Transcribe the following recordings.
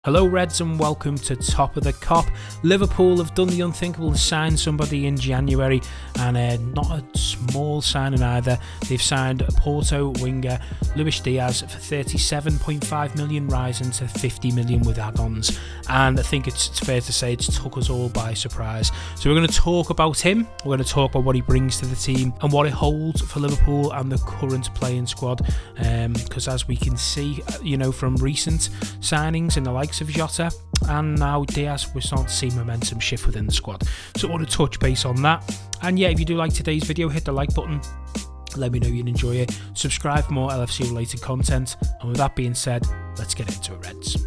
Hello Reds and welcome to Top of the Cop. Liverpool have done the unthinkable and signed somebody in January, and not a small signing either. They've signed Porto winger Luis Diaz for 37.5 million, rising to 50 million with add-ons, and I think it's fair to say it's took us all by surprise. So we're going to talk about him, we're going to talk about what he brings to the team and what it holds for Liverpool and the current playing squad, because as we can see, from recent signings in the likes of Jota and now Diaz, we're starting to see momentum shift within the squad. So I want to touch base on that. And yeah, if you do like today's video, hit the like button, let me know you'd enjoy it, subscribe for more LFC related content, and with that being said, let's get into it, Reds.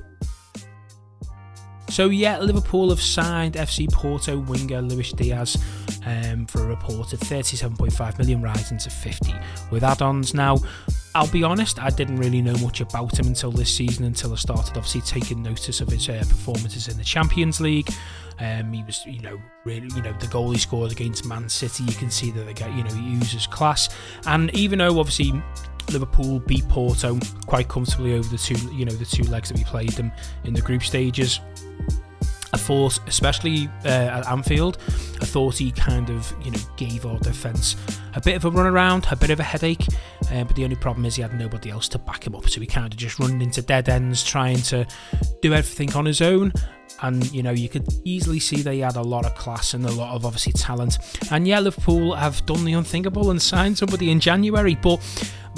So yeah, Liverpool have signed FC Porto winger Luis Diaz for a reported 37.5 million, rising to 50 with add-ons. Now, I'll be honest, I didn't really know much about him until this season, until I started obviously taking notice of his performances in the Champions League. He was, really, the goal he scored against Man City, you can see that they get, he uses class. And even though obviously Liverpool beat Porto quite comfortably over the two legs that we played them in the group stages, I thought, especially at Anfield, I thought he kind of, gave our defence a bit of a run around, a bit of a headache. But the only problem is he had nobody else to back him up, so he kind of just running into dead ends, trying to do everything on his own. And you could easily see that he had a lot of class and a lot of obviously talent. And yeah, Liverpool have done the unthinkable and signed somebody in January. But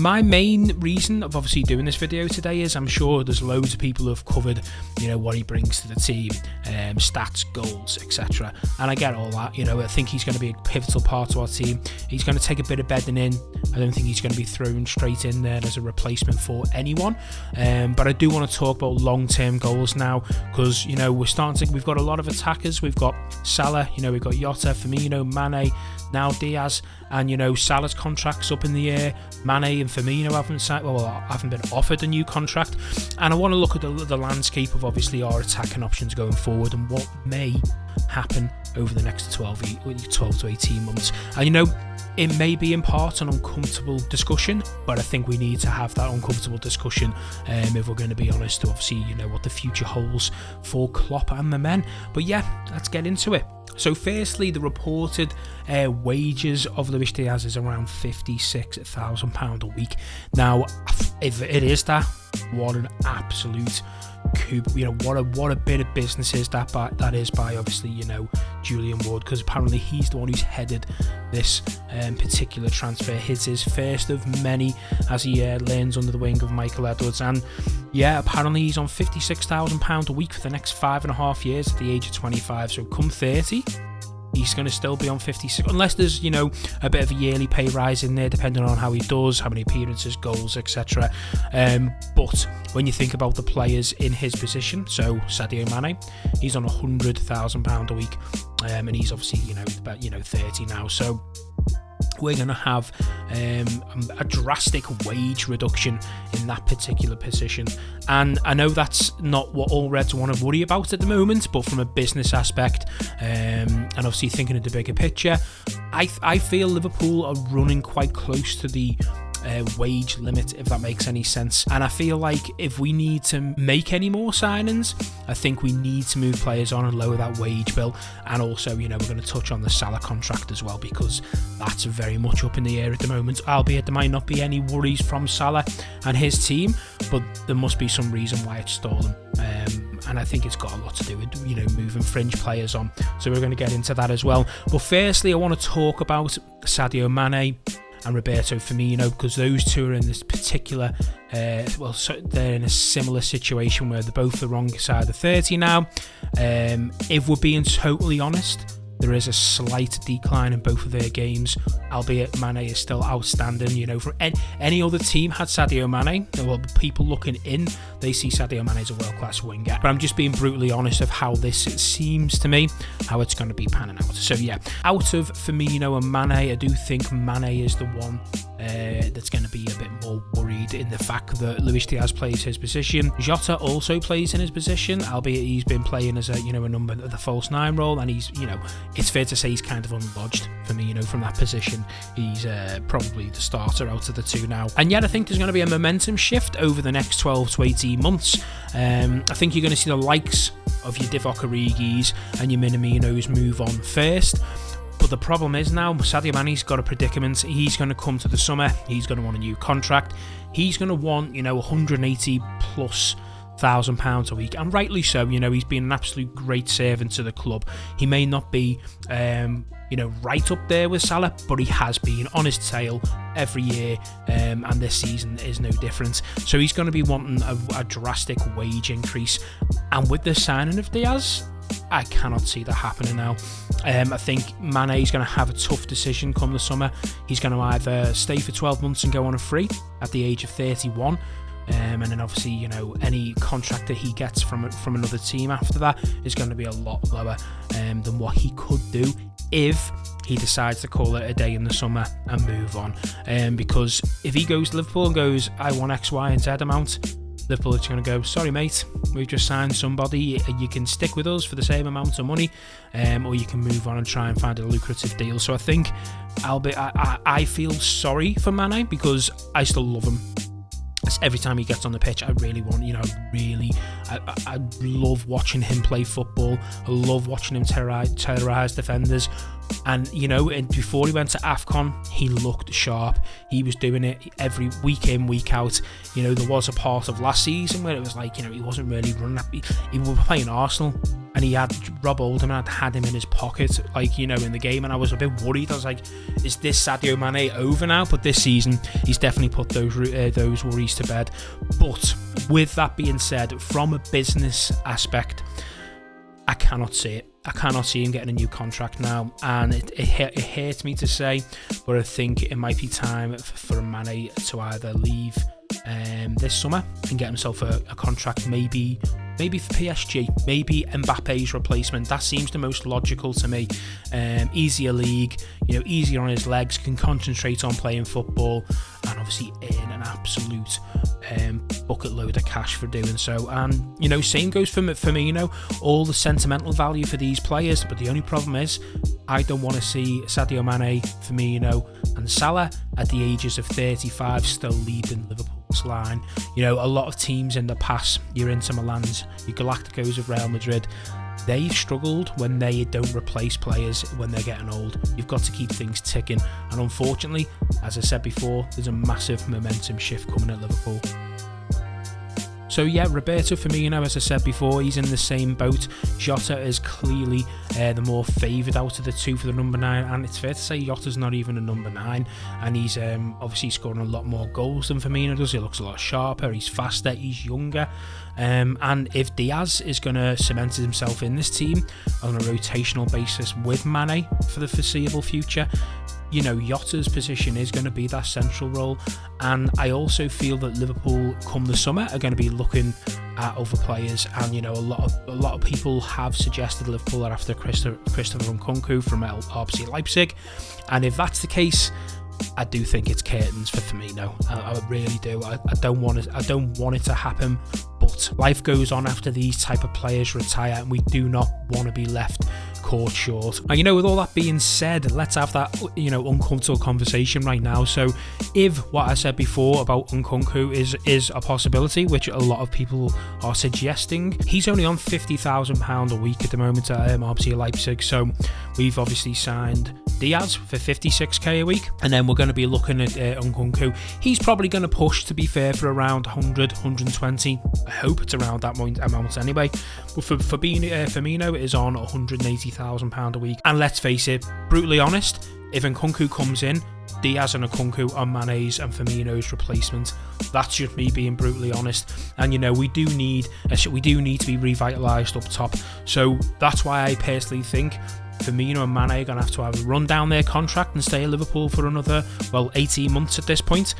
my main reason of obviously doing this video today is I'm sure there's loads of people who have covered, what he brings to the team, stats, goals, etc. And I get all that. I think he's going to be a pivotal part to our team. He's going to take a bit of bedding in. I don't think he's going to be thrown straight in there as a replacement for anyone. But I do want to talk about long-term goals now, because we've got a lot of attackers. We've got Salah, we've got Jota, Firmino, Mane, now Diaz, and Salah's contract's up in the air. Mane and Firmino haven't been offered a new contract, and I want to look at the landscape of obviously our attacking options going forward and what may happen over the next 12 to 18 months. And it may be in part an uncomfortable discussion, but I think we need to have that uncomfortable discussion if we're going to be honest to obviously what the future holds for Klopp and the men. But yeah, let's get into it. So firstly, the reported wages of Luis Diaz is around £56,000 a week. Now, if it is that, what an absolute coup! What a bit of business is that is by obviously Julian Ward, because apparently he's the one who's headed this particular transfer. His first of many as he learns under the wing of Michael Edwards. And yeah, apparently he's on £56,000 a week for the next 5.5 years at the age of 25. So come 30, he's going to still be on 56, unless there's a bit of a yearly pay rise in there, depending on how he does, how many appearances, goals, etc. But when you think about the players in his position, so Sadio Mane, he's on £100,000 a week, and he's obviously about 30 now. So we're going to have a drastic wage reduction in that particular position. And I know that's not what all Reds want to worry about at the moment, but from a business aspect, and obviously thinking of the bigger picture, I feel Liverpool are running quite close to the wage limit, if that makes any sense. And I feel like if we need to make any more signings, I think we need to move players on and lower that wage bill. And also, we're going to touch on the Salah contract as well, because that's very much up in the air at the moment, albeit there might not be any worries from Salah and his team, but there must be some reason why it's stolen. And I think it's got a lot to do with moving fringe players on, so we're going to get into that as well. But firstly, I want to talk about Sadio Mane and Roberto Firmino, because those two are in this particular they're in a similar situation where they're both the wrong side of 30 now. If we're being totally honest, there is a slight decline in both of their games, albeit Mane is still outstanding. For any other team had Sadio Mane, well, people looking in, they see Sadio Mane as a world-class winger. But I'm just being brutally honest of how this, it seems to me, how it's going to be panning out. So yeah, out of Firmino and Mane, I do think Mane is the one that's going to be a bit more worried in the fact that Luis Diaz plays his position. Jota also plays in his position, albeit he's been playing as a number of the false nine role, and he's it's fair to say he's kind of unlodged Firmino from that position. He's probably the starter out of the two now, and yet I think there's going to be a momentum shift over the next 12 to 18 months. I think you're going to see the likes of your Divock Origis and your Minaminos move on first. But the problem is now, Sadio Mane's got a predicament. He's going to come to the summer. He's going to want a new contract. He's going to want, 180 plus £1,000 a week, and rightly so. He's been an absolute great servant to the club. He may not be, right up there with Salah, but he has been on his tail every year, and this season is no different. So he's going to be wanting a drastic wage increase, and with the signing of Diaz, I cannot see that happening now. I think Mane is going to have a tough decision come the summer. He's going to either stay for 12 months and go on a free at the age of 31, and then obviously, any contract that he gets from another team after that is going to be a lot lower than what he could do if he decides to call it a day in the summer and move on. Because if he goes to Liverpool and goes, I want X, Y, and Z amount, Liverpool are going to go, sorry mate, we've just signed somebody, you can stick with us for the same amount of money, or you can move on and try and find a lucrative deal. So I think I feel sorry for Mane, because I still love him. Every time he gets on the pitch, I really want, I love watching him play football. I love watching him terrorise defenders. And, before he went to AFCON, he looked sharp. He was doing it every week in, week out. There was a part of last season where it was like, he wasn't really running. He was playing Arsenal, and he had Rob Oldham had him in his pocket, in the game. And I was a bit worried. I was like, is this Sadio Mane over now? But this season, he's definitely put those worries to bed. But with that being said, from a business aspect, I cannot see it. I cannot see him getting a new contract now, and it hurts me to say, but I think it might be time for Mane to either leave this summer and get himself a contract, maybe for PSG, maybe Mbappe's replacement. That seems the most logical to me. Easier league, easier on his legs, can concentrate on playing football, and obviously earn an absolute bucket load of cash for doing so. And same goes for Firmino. All the sentimental value for these players, but the only problem is, I don't want to see Sadio Mane, Firmino, and Salah at the ages of 35 still leading Liverpool's line. A lot of teams in the past, your Inter Milans, your Galacticos of Real Madrid, they've struggled when they don't replace players when they're getting old. You've got to keep things ticking, and unfortunately, as I said before, there's a massive momentum shift coming at Liverpool. So yeah, Roberto Firmino, as I said before, he's in the same boat. Jota is clearly the more favoured out of the two for the number 9, and it's fair to say Jota's not even a number 9, and he's obviously scoring a lot more goals than Firmino does. He looks a lot sharper, he's faster, he's younger, and if Diaz is going to cement himself in this team on a rotational basis with Mane for the foreseeable future, Jota's position is going to be that central role. And I also feel that Liverpool come the summer are going to be looking at other players, and a lot of people have suggested Liverpool are after Christopher Nkunku from RB Leipzig, and if that's the case, I do think it's curtains for Firmino. I really do. I don't want it to happen, but life goes on after these type of players retire, and we do not want to be left caught short. And with all that being said, let's have that uncomfortable conversation right now. So if what I said before about Nkunku is a possibility, which a lot of people are suggesting, he's only on £50,000 a week at the moment at RB Leipzig. So we've obviously signed Diaz for 56k a week, and then we're going to be looking at Nkunku. He's probably going to push, to be fair, for around 100, 120. I hope it's around that amount anyway. But for being Firmino is on £180,000 a week, and let's face it, brutally honest, if Nkunku comes in, Diaz and Nkunku are Mane's and Firmino's replacement. That's just me being brutally honest. And we do need to be revitalised up top. So that's why I personally think Firmino and Mane are going to have to either run down their contract and stay at Liverpool for another, 18 months at this point,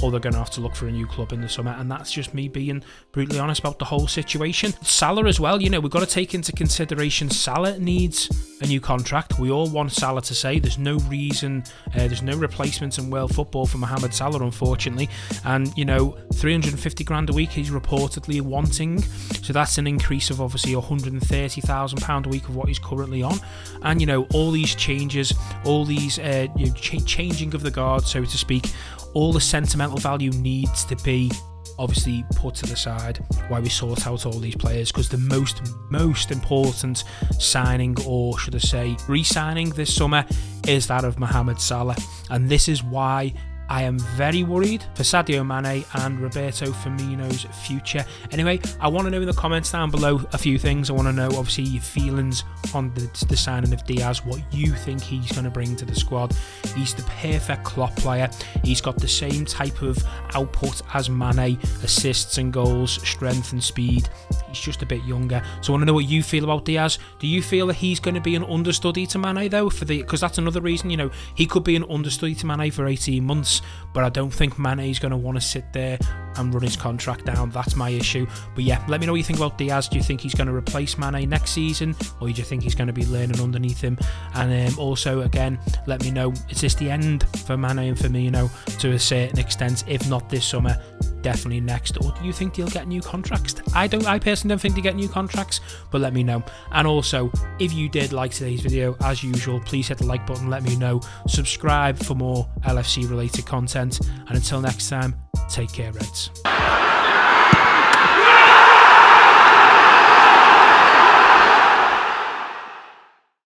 or they're going to have to look for a new club in the summer. And that's just me being brutally honest about the whole situation. Salah as well, we've got to take into consideration Salah needs a new contract. We all want Salah to say there's no reason, there's no replacement in world football for Mohamed Salah, unfortunately. And 350 grand a week he's reportedly wanting, so that's an increase of obviously £130,000 a week of what he's currently on. And all these changes, all these changing of the guard, so to speak, all the sentimental value needs to be obviously put to the side while we sort out all these players, because the most important signing, or should I say re-signing this summer, is that of Mohamed Salah. And this is why I am very worried for Sadio Mane and Roberto Firmino's future. Anyway, I want to know in the comments down below a few things. I want to know obviously your feelings on the signing of Diaz, what you think he's going to bring to the squad. He's the perfect Klopp player. He's got the same type of output as Mane, assists and goals, strength and speed. He's just a bit younger. So I want to know what you feel about Diaz. Do you feel that he's going to be an understudy to Mane though? Because that's another reason, he could be an understudy to Mane for 18 months. But I don't think Mane's going to want to sit there and run his contract down. That's my issue. But yeah, let me know what you think about Diaz. Do you think he's going to replace Mane next season, or do you think he's going to be learning underneath him? And also, again, let me know, is this the end for Mane and Firmino to a certain extent? If not this summer, definitely next. Or do you think they'll get new contracts? I personally don't think they get new contracts, but let me know. And also, if you did like today's video, as usual, please hit the like button, let me know. Subscribe for more LFC related content. And until next time, take care, Reds.